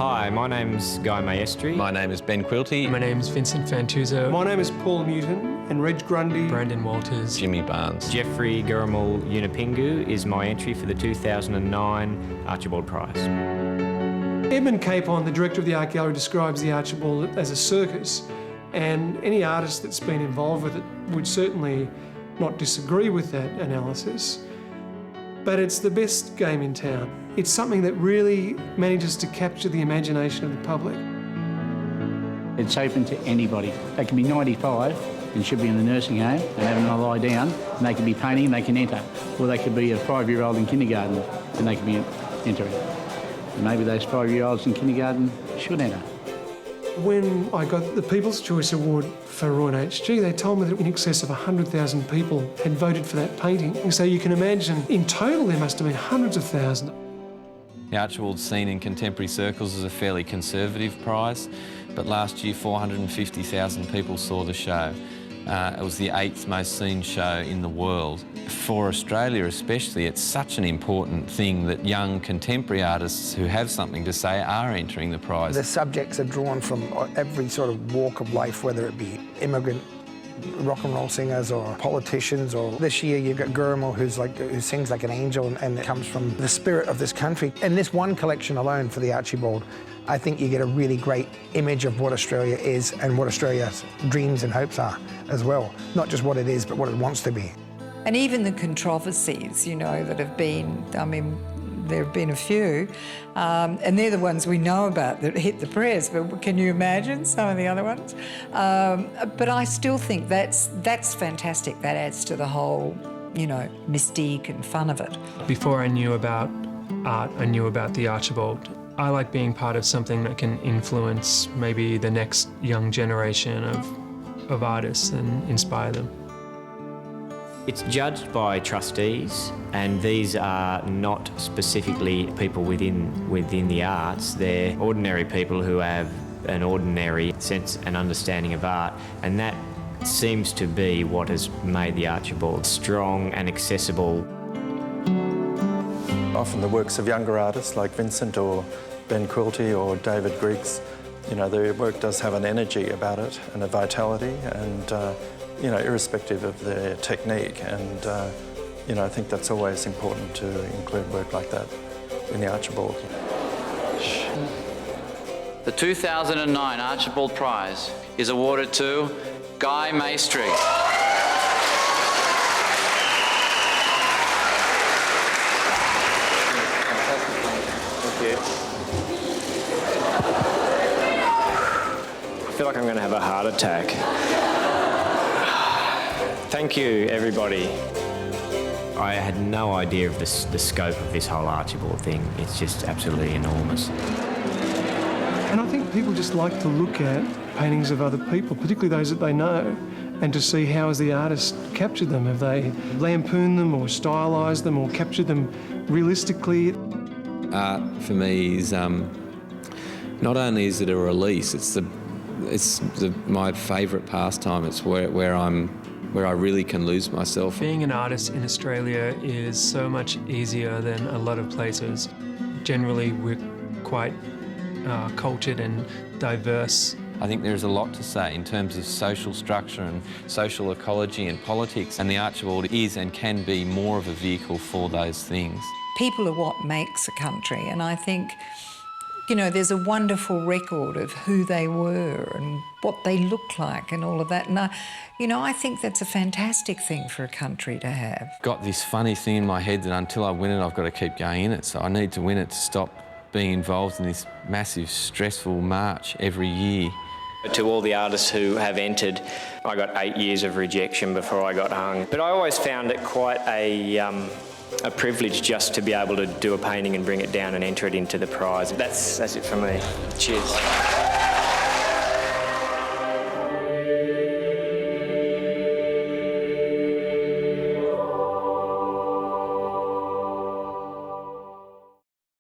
Hi, my name's Guy Maestre. My name is Ben Quilty. My name's Vincent Fantauzzo. My name is Paul Newton and Reg Grundy. Brandon Walters. Jimmy Barnes. Jeffrey Gurramal Unipingu is my entry for the 2009 Archibald Prize. Edmund Capon, the director of the Art Gallery, describes the Archibald as a circus, and any artist that's been involved with it would certainly not disagree with that analysis. But it's the best game in town. It's something that really manages to capture the imagination of the public. It's open to anybody. They can be 95 and should be in a nursing home and having a lie down, and they can be painting and they can enter. Or they could be a 5-year-old in kindergarten and they can be entering. And maybe those 5-year-olds in kindergarten should enter. When I got the People's Choice Award for Roy HG, they told me that in excess of 100,000 people had voted for that painting. And so you can imagine, in total, there must have been hundreds of thousands. The Archibald's seen in contemporary circles as a fairly conservative prize, but last year 450,000 people saw the show. It was the 8th most seen show in the world. For Australia especially, it's such an important thing that young contemporary artists who have something to say are entering the prize. The subjects are drawn from every sort of walk of life, whether it be immigrant rock and roll singers or politicians, or this year you've got Gurramal who sings like an angel, and it comes from the spirit of this country. And this one collection alone for the Archibald, I think you get a really great image of what Australia is and what Australia's dreams and hopes are as well. Not just what it is, but what it wants to be. And even the controversies, you know, that have been, I mean, there have been a few, and they're the ones we know about that hit the press, but can you imagine some of the other ones? But I still think that's fantastic. That adds to the whole, you know, mystique and fun of it. Before I knew about art, I knew about the Archibald. I like being part of something that can influence maybe the next young generation of artists and inspire them. It's judged by trustees, and these are not specifically people within the arts. They're ordinary people who have an ordinary sense and understanding of art, and that seems to be what has made the Archibald strong and accessible. Often the works of younger artists like Vincent or Ben Quilty or David Griggs, you know, their work does have an energy about it and a vitality, and you know, irrespective of their technique, and you know, I think that's always important to include work like that in the Archibald. The 2009 Archibald Prize is awarded to Guy Maestre. Thank you. I feel like I'm going to have a heart attack. Thank you, everybody. I had no idea of the scope of this whole Archibald thing. It's just absolutely enormous. And I think people just like to look at paintings of other people, particularly those that they know, and to see how has the artist captured them. Have they lampooned them or stylised them or captured them realistically? Art for me is not only is it a release, it's my favourite pastime. It's where I really can lose myself. Being an artist in Australia is so much easier than a lot of places. Generally, we're quite cultured and diverse. I think there's a lot to say in terms of social structure and social ecology and politics, and the Archibald is and can be more of a vehicle for those things. People are what makes a country, and I think, you know, there's a wonderful record of who they were and what they look like and all of that. And I think that's a fantastic thing for a country to have. Got this funny thing in my head that until I win it, I've got to keep going in it. So I need to win it to stop being involved in this massive, stressful march every year. To all the artists who have entered, I got 8 years of rejection before I got hung. But I always found it quite a privilege just to be able to do a painting and bring it down and enter it into the prize. That's it for me. Cheers.